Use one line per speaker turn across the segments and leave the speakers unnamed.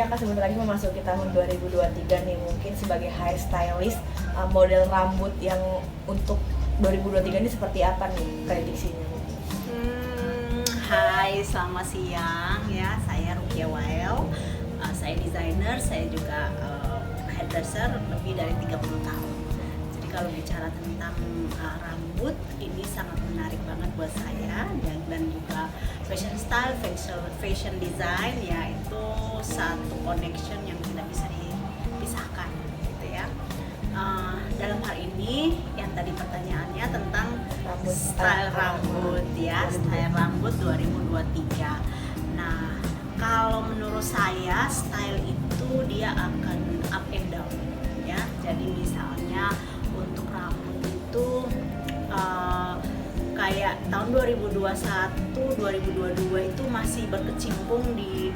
kan sebentar lagi memasuki tahun 2023 nih, mungkin sebagai hairstylist, model rambut yang untuk 2023 ini seperti apa nih prediksinya?
Hai, selamat siang ya. Saya Rukia Wael. Saya desainer, saya juga hairdresser lebih dari 30 tahun. Jadi kalau bicara tentang rambut, ini sangat menarik banget buat saya, dan juga fashion style, fashion design ya, itu satu connection yang tidak bisa dipisahkan gitu ya. Dalam hal ini yang tadi pertanyaannya tentang style rambut ya, style rambut 2023. Nah, kalau menurut saya style itu dia akan up and down ya. Jadi misalnya untuk rambut itu kayak tahun 2021, 2022 itu masih berkecimpung di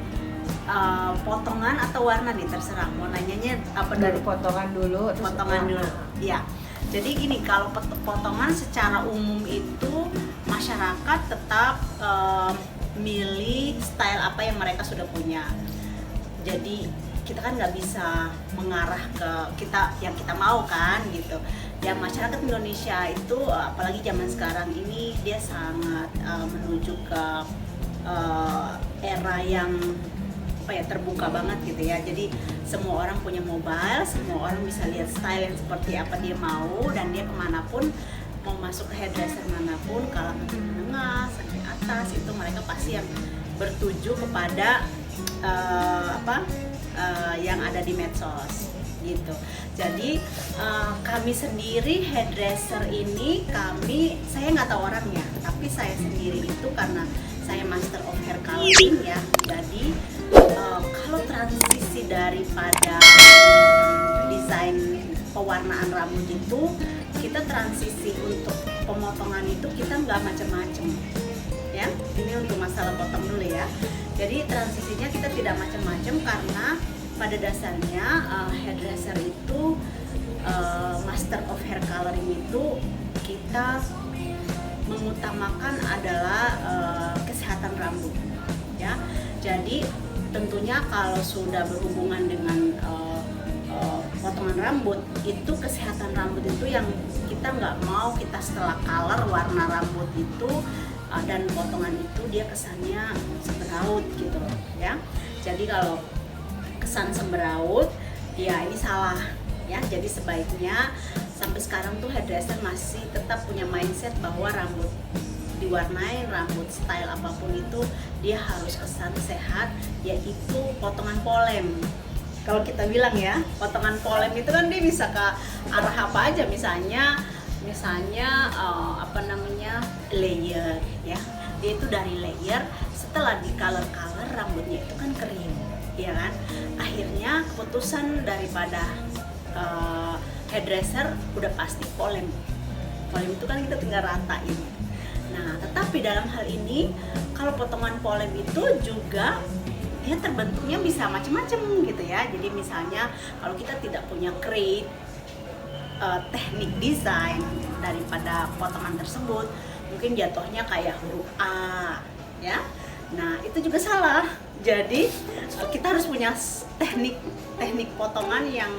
potongan atau warna nih, terserah mau nanyanya apa
Dari
dulu.
potongan dulu, terus
Potongan dulu ya. Jadi gini, kalau potongan secara umum itu masyarakat tetap milih style apa yang mereka sudah punya. Jadi kita kan nggak bisa mengarah ke yang kita mau kan gitu. Ya, masyarakat Indonesia itu apalagi zaman sekarang ini dia sangat menuju ke era yang terbuka banget gitu ya. Jadi semua orang punya mobile, semua orang bisa lihat style yang seperti apa dia mau, dan dia kemanapun mau masuk ke hairdresser manapun, kalangan menengah sampai atas, itu mereka pasti yang bertuju kepada yang ada di medsos gitu. Jadi kami sendiri hairdresser ini, saya nggak tahu orangnya, tapi saya sendiri itu karena saya master of hair coloring ya. Jadi kalau transisi daripada desain pewarnaan rambut itu, kita transisi untuk pemotongan itu kita nggak macam-macam ya. Ini untuk masalah potong dulu ya. Jadi transisinya kita tidak macam-macam karena pada dasarnya hairdresser itu master of hair coloring itu kita mengutamakan adalah kesehatan rambut ya. Jadi tentunya kalau sudah berhubungan dengan potongan rambut, itu kesehatan rambut itu yang kita nggak mau, kita setelah color warna rambut itu dan potongan itu dia kesannya sembraut gitu ya. Jadi kalau kesan sembraut ya ini salah ya. Jadi sebaiknya sampai sekarang tuh hairdresser masih tetap punya mindset bahwa rambut diwarnain, rambut style apapun itu dia harus kesan sehat, yaitu potongan polem. Kalau kita bilang ya, potongan polem itu kan dia bisa ke arah apa aja, misalnya layer ya. Dia itu dari layer, setelah di color rambutnya itu kan kering ya kan. Akhirnya keputusan daripada hairdresser udah pasti polem itu kan kita tinggal ratain. Nah, tetapi dalam hal ini kalau potongan polem itu juga dia terbentuknya bisa macam-macam gitu ya. Jadi misalnya kalau kita tidak punya create teknik desain daripada potongan tersebut, mungkin jatuhnya kayak huruf A ya. Nah, itu juga salah. Jadi kita harus punya teknik potongan yang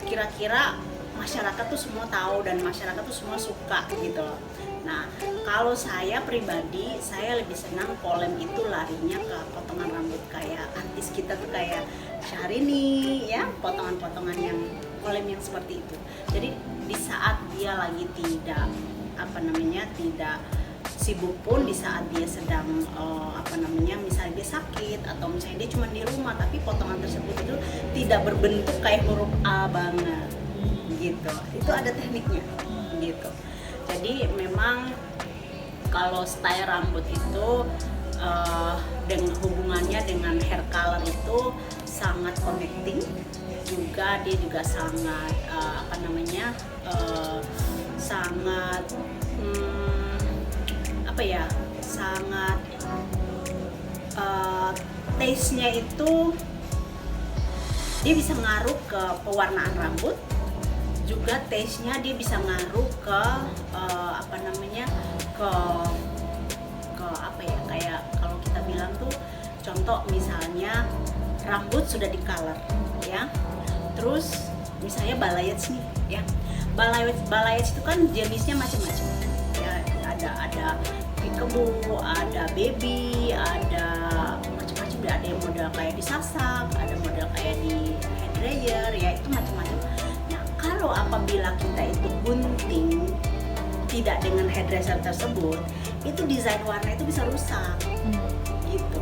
kira-kira masyarakat tuh semua tahu dan masyarakat tuh semua suka gitu loh. Nah, kalau saya pribadi, saya lebih senang polem itu larinya ke potongan rambut kayak artis kita tuh kayak Syahrini ya, potongan-potongan yang polem yang seperti itu. Jadi di saat dia lagi tidak sibuk pun, di saat dia sedang misalnya dia sakit atau misalnya dia cuma di rumah, tapi potongan tersebut itu tidak berbentuk kayak huruf A banget gitu. Itu ada tekniknya gitu. Jadi memang kalau style rambut itu dengan hubungannya dengan hair color itu sangat connecting juga. Dia juga sangat sangat taste-nya itu dia bisa ngaruh ke pewarnaan rambut, juga taste-nya dia bisa ngaruh ke kayak kalau kita bilang tuh contoh misalnya rambut sudah di color ya. Terus misalnya balayage nih ya. Balayage itu kan jenisnya macam-macam. Ya, ada peekaboo, ada baby, ada macam-macam, ada yang model kayak disasak, ada model kayak di hair dryer ya, itu macam-macam. Nah, kalau apabila kita itu gunting tidak dengan hairdresser tersebut, itu desain warna itu bisa rusak. Gitu.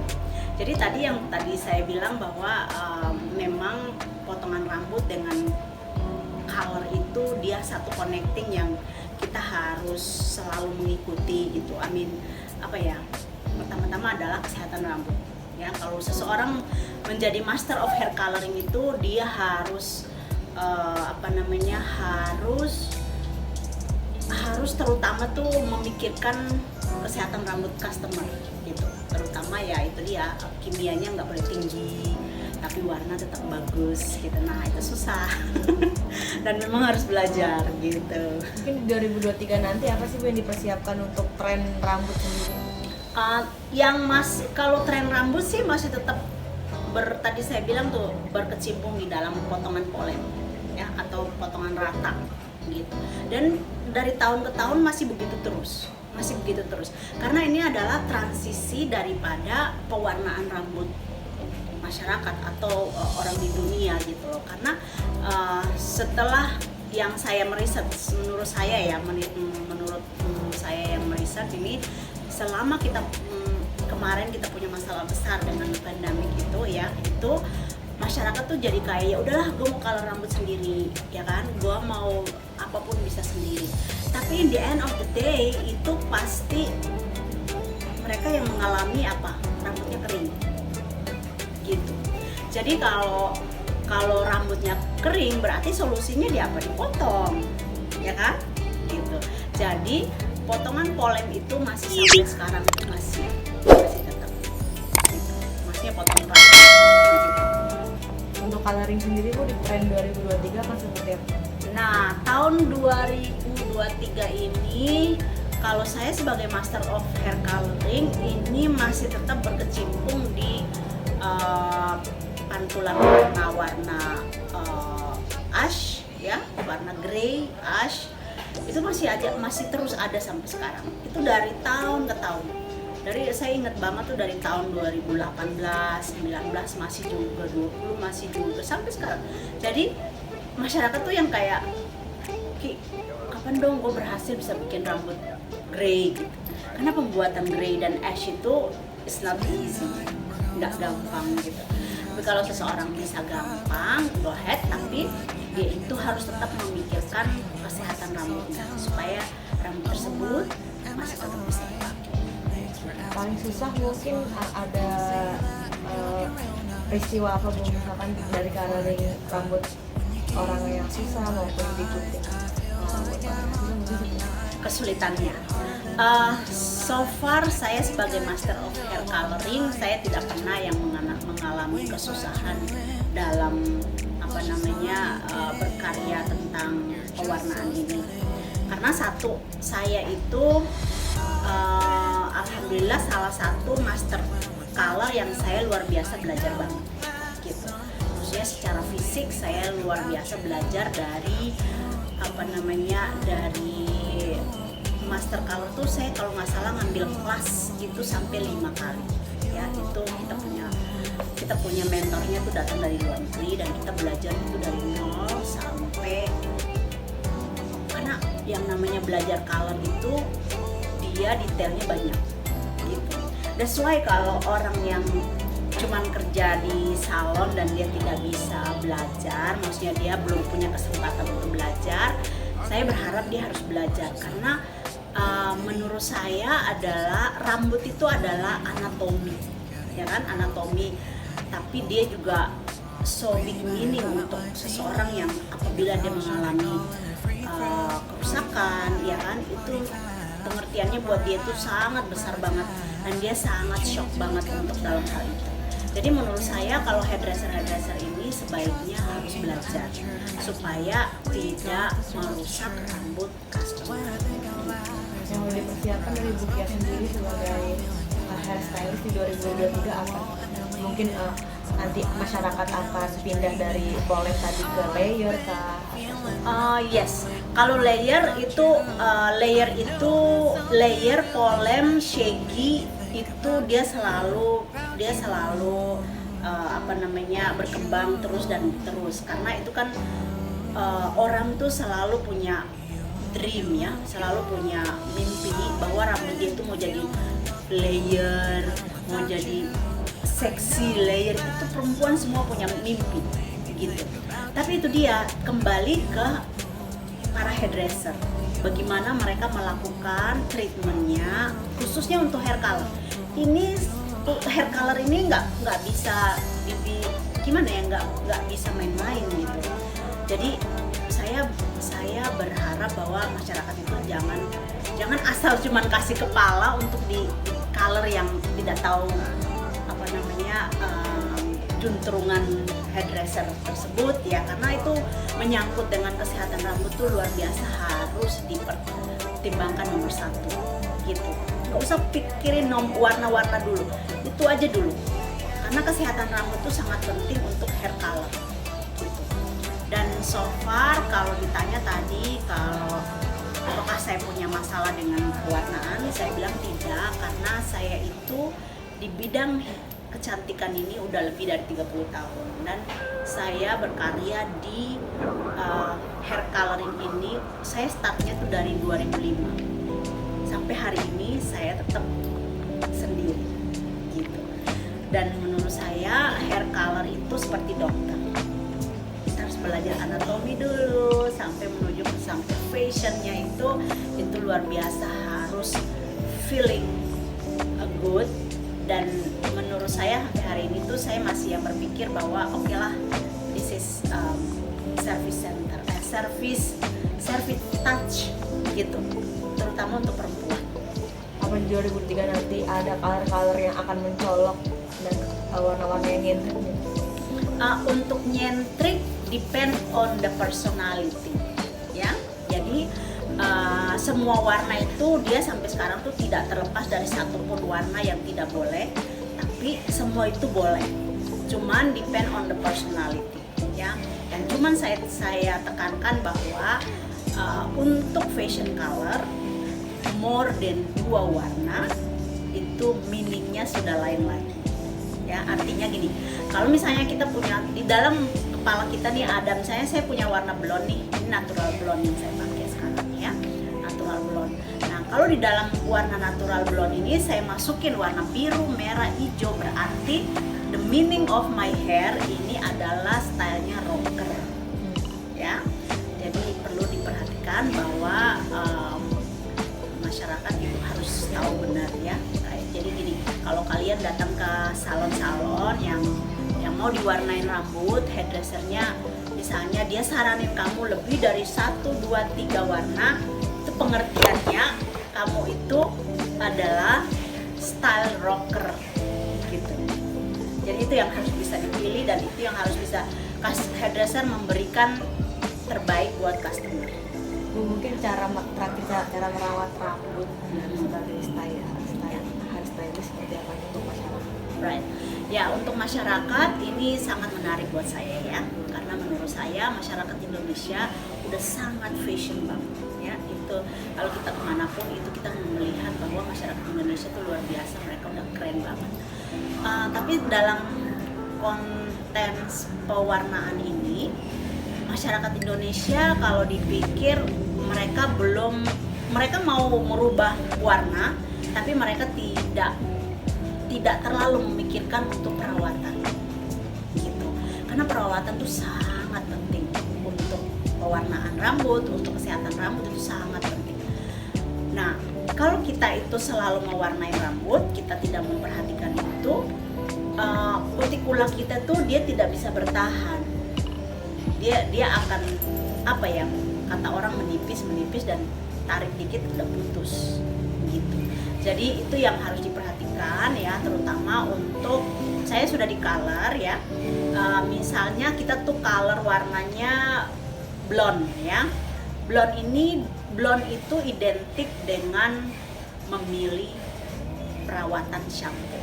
Jadi tadi saya bilang bahwa memang potongan rambut dengan color itu dia satu connecting yang kita harus selalu mengikuti gitu. Pertama-tama adalah kesehatan rambut. Ya, kalau seseorang menjadi master of hair coloring itu dia harus harus terutama tuh memikirkan kesehatan rambut customer gitu. Terutama ya itu dia, kimianya nggak boleh tinggi tapi warna tetap bagus gitu. Nah, itu susah. Dan memang harus belajar gitu.
Mungkin di 2023 nanti apa sih Bu yang dipersiapkan untuk tren rambut sendiri?
Kalau tren rambut sih masih tetap tadi saya bilang tuh berkecimpung di dalam potongan polem ya, atau potongan rata gitu. Dan dari tahun ke tahun masih begitu terus karena ini adalah transisi daripada pewarnaan rambut masyarakat atau orang di dunia gitu loh. Karena setelah yang saya meriset, menurut saya yang meriset ini, selama kita kemarin kita punya masalah besar dengan pandemik itu ya, itu masyarakat tuh jadi kayak ya udahlah, gue mau color rambut sendiri ya kan, gue mau apapun bisa sendiri. Tapi in the end of the day itu pasti mereka yang mengalami rambutnya kering gitu. Jadi kalau rambutnya kering berarti solusinya dipotong ya kan gitu. Jadi potongan polem itu masih sampai sekarang itu masih tetap gitu. Maksudnya potong rambut gitu.
Untuk coloring sendiri Bu di tren 2023 akan seperti apa?
Nah, tahun 2023 ini kalau saya sebagai master of hair coloring ini masih tetap berkecimpung di pantulan warna ash ya, warna grey, ash. Itu masih terus ada sampai sekarang. Itu dari tahun ke tahun. Saya ingat banget tuh dari tahun 2018, 19 masih juga, 20 masih juga sampai sekarang. Jadi masyarakat tuh yang kayak, Ki, kapan dong gue berhasil bisa bikin rambut grey gitu. Karena pembuatan grey dan ash itu is not easy, nggak gampang gitu. Tapi kalau seseorang bisa gampang, go ahead, tapi dia itu harus tetap memikirkan kesehatan rambutnya supaya rambut tersebut masih tetap bisa dipakai.
Paling susah mungkin ada peristiwa apa Bu, misalkan dari coloring rambut orang yang susah maupun diikuti
kesulitannya. So far saya sebagai master of hair coloring, saya tidak pernah yang mengalami kesusahan dalam berkarya tentang pewarnaan ini. Karena saya itu alhamdulillah salah satu master color yang saya luar biasa belajar banget gitu. Maksudnya secara fisik saya luar biasa belajar dari dari master color tuh saya kalau nggak salah ngambil kelas itu sampai 5 kali ya. Itu kita punya mentornya tuh datang dari luar negeri dan kita belajar itu dari nol sampai, karena yang namanya belajar color itu dia detailnya banyak gitu. That's why kalau orang yang cuman kerja di salon dan dia tidak bisa belajar, maksudnya dia belum punya kesempatan untuk belajar, saya berharap dia harus belajar. Karena menurut saya adalah rambut itu adalah anatomi, ya kan, anatomi. Tapi dia juga so big meaning untuk seseorang yang apabila dia mengalami kerusakan, ya kan, itu pengertiannya buat dia itu sangat besar banget dan dia sangat shock banget untuk dalam hal itu. Jadi menurut saya kalau hairdresser ini sebaiknya harus belajar supaya tidak merusak rambut customer.
Yang mau dipersiapkan dari Bu Kia sendiri sebagai hairstylist di 2023 apa? Mungkin nanti masyarakat akan pindah dari polem tadi ke layer kah?
Yes, kalau layer itu layer, polem, shaggy itu dia selalu berkembang terus dan terus, karena itu kan orang tuh selalu punya dream ya, selalu punya mimpi bahwa rambut dia itu mau jadi layer, mau jadi seksi layer. Itu perempuan semua punya mimpi gitu. Tapi itu dia kembali ke para hairdresser, bagaimana mereka melakukan treatmentnya khususnya untuk hair color. Ini hair color ini nggak bisa nggak bisa main-main gitu. Jadi saya berharap bahwa masyarakat itu jangan asal cuman kasih kepala untuk di color yang tidak tahu juntrungan hairdresser tersebut ya, karena itu menyangkut dengan kesehatan rambut tuh luar biasa, harus dipertimbangkan nomor satu gitu. Nggak usah pikirin warna-warna dulu, itu aja dulu, karena kesehatan rambut tuh sangat penting untuk hair color gitu. Dan so far kalau ditanya tadi kalau apakah saya punya masalah dengan pewarnaan, saya bilang tidak, karena saya itu di bidang kecantikan ini udah lebih dari 30 tahun dan saya berkarya di hair coloring ini. Saya startnya tuh dari 2005 sampai hari ini saya tetap sendiri gitu. Dan menurut saya hair color itu seperti dokter, kita harus belajar anatomi dulu sampai menuju sampai fashionnya itu luar biasa, harus feeling good. Dan menurut saya sampai hari ini tuh saya masih yang berpikir bahwa oke lah, this is service center, service touch gitu, terutama untuk perempuan.
Apa di 2003 nanti ada color yang akan mencolok dan warna-warna yang nyentrik?
Untuk nyentrik depend on the personality ya. Jadi semua warna itu dia sampai sekarang tuh tidak terlepas dari satupun warna yang tidak boleh, tapi semua itu boleh, cuman depend on the personality ya. Dan cuman saya tekankan bahwa untuk fashion color more than 2 warna itu meaningnya sudah lain lagi ya. Artinya gini, kalau misalnya kita punya di dalam kepala kita nih ada, misalnya saya punya warna blonde nih, ini natural blonde yang saya pakai sekarang ya, natural blonde. Nah kalau di dalam warna natural blonde ini saya masukin warna biru, merah, hijau, berarti the meaning of my hair ini adalah stylenya rocker ya. Jadi perlu diperhatikan bahwa masyarakat itu harus tahu benar ya. Jadi gini, kalau kalian datang ke salon-salon yang mau diwarnain rambut, hairdressernya misalnya dia saranin kamu lebih dari 1, 2, 3 warna, itu pengertiannya kamu itu adalah style rocker gitu. Jadi itu yang harus bisa dipilih dan itu yang harus bisa hairdresser memberikan terbaik buat customer.
Mungkin cara merawat rambut sebagai hairstylist seperti apa untuk masyarakat?
Right. Ya, untuk masyarakat ini sangat menarik buat saya ya, karena menurut saya masyarakat Indonesia udah sangat fashion banget ya. Itu kalau kita kemanapun itu kita melihat bahwa masyarakat Indonesia itu luar biasa, mereka udah keren banget. Tapi dalam konten pewarnaan ini masyarakat Indonesia kalau dipikir mereka mau merubah warna, tapi mereka tidak terlalu memikirkan untuk perawatan gitu. Karena perawatan itu sangat penting untuk pewarnaan rambut, untuk kesehatan rambut itu sangat penting. Nah, kalau kita itu selalu mewarnai rambut, kita tidak memperhatikan itu, kutikula kita tuh dia tidak bisa bertahan. Dia akan kata orang menipis dan tarik dikit udah putus gitu. Jadi itu yang harus diperhatikan ya, terutama untuk saya sudah di color ya. Misalnya kita tuh color warnanya blonde ya. Blonde itu identik dengan memilih perawatan shampoo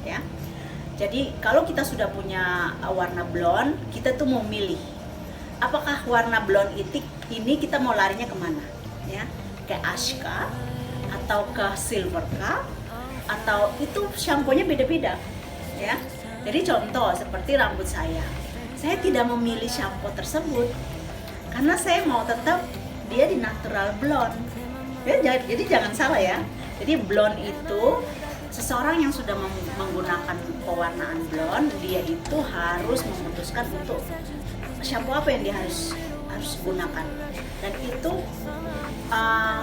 ya. Jadi kalau kita sudah punya warna blonde, kita tuh mau milih apakah warna blonde ini kita mau larinya kemana, ya? Ke ash kah? Atau ke silver kah? Atau itu shampoo-nya beda-beda, ya? Jadi contoh seperti rambut saya tidak memilih shampoo tersebut karena saya mau tetap dia di natural blonde. Ya, jadi jangan salah ya. Jadi blonde itu seseorang yang sudah menggunakan pewarnaan blonde, dia itu harus memutuskan untuk shampoo apa yang dia harus gunakan. Dan itu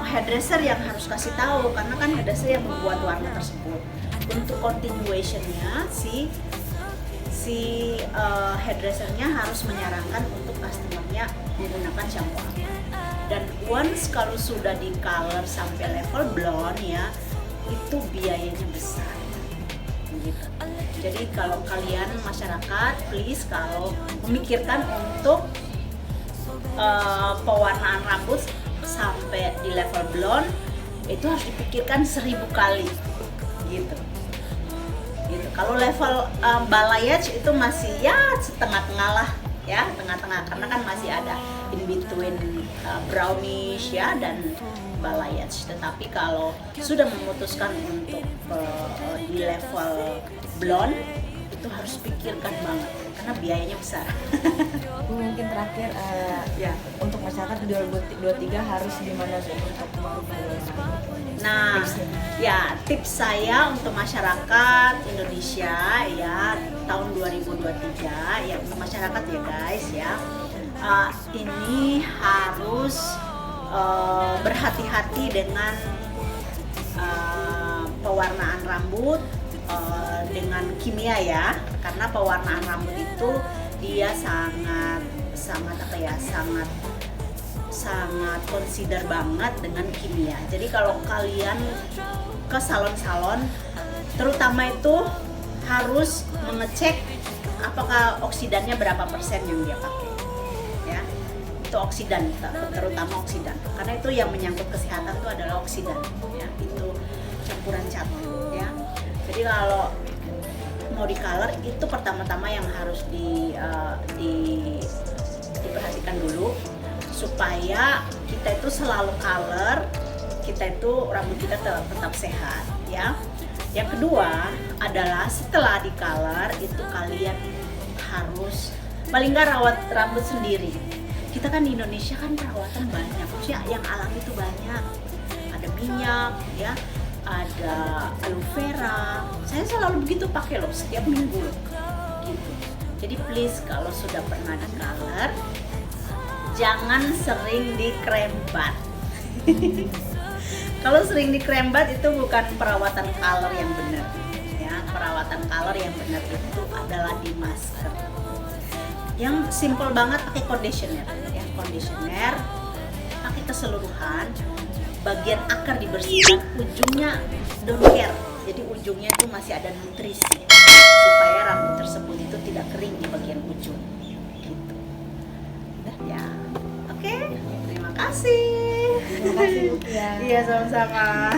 hairdresser yang harus kasih tahu, karena kan hairdresser yang membuat warna tersebut. Untuk continuationnya si hairdressernya harus menyarankan untuk customernya menggunakan shampoo apa. Dan once kalau sudah di color sampai level blonde ya, itu biayanya besar gitu. Jadi kalau kalian masyarakat, please kalau memikirkan untuk pewarnaan rambut sampai di level blonde, itu harus dipikirkan 1000 kali gitu. Kalau level balayage itu masih ya setengah-tengah lah ya, tengah-tengah, karena kan masih ada in between brownish ya dan balayage. Tetapi kalau sudah memutuskan untuk di level blonde, itu harus pikirkan banget karena biayanya besar.
Mungkin terakhir ya untuk masyarakat di 2023 harus gimana sih untuk merubah rambut?
Nah, ya tips saya untuk masyarakat Indonesia ya tahun 2023 ya, untuk masyarakat ya guys ya, ini harus berhati-hati dengan pewarnaan rambut dengan kimia ya, karena pewarnaan rambut itu dia sangat consider banget dengan kimia. Jadi kalau kalian ke salon-salon, terutama itu harus mengecek apakah oksidannya berapa persen yang dia pakai, ya. Itu oksidan, terutama oksidan, karena itu yang menyangkut kesehatan itu adalah oksidan, ya. Itu campuran cat, ya. Jadi kalau mau di color itu pertama-tama yang harus diperhatikan dulu supaya kita itu selalu color, kita itu rambut kita tetap sehat ya. Yang kedua adalah setelah di color itu kalian harus paling nggak rawat rambut sendiri. Kita kan di Indonesia kan perawatan banyak, maksudnya yang alami itu banyak. Ada minyak ya, ada aloe vera. Saya selalu begitu pakai loh setiap minggu loh. Gitu. Jadi please kalau sudah pernah di color, jangan sering dikrembat. Kalau sering dikrembat itu bukan perawatan color yang benar. Ya, perawatan color yang benar itu adalah di masker. Yang simple banget pakai conditioner. Ya, conditioner pakai keseluruhan. Bagian akar dibersihkan, ujungnya don't care. Jadi ujungnya itu masih ada nutrisi supaya rambut tersebut itu tidak kering di bagian ujung. Gitu. Udah ya. Oke, terima kasih.
Terima kasih Lukia.
Iya, sama-sama.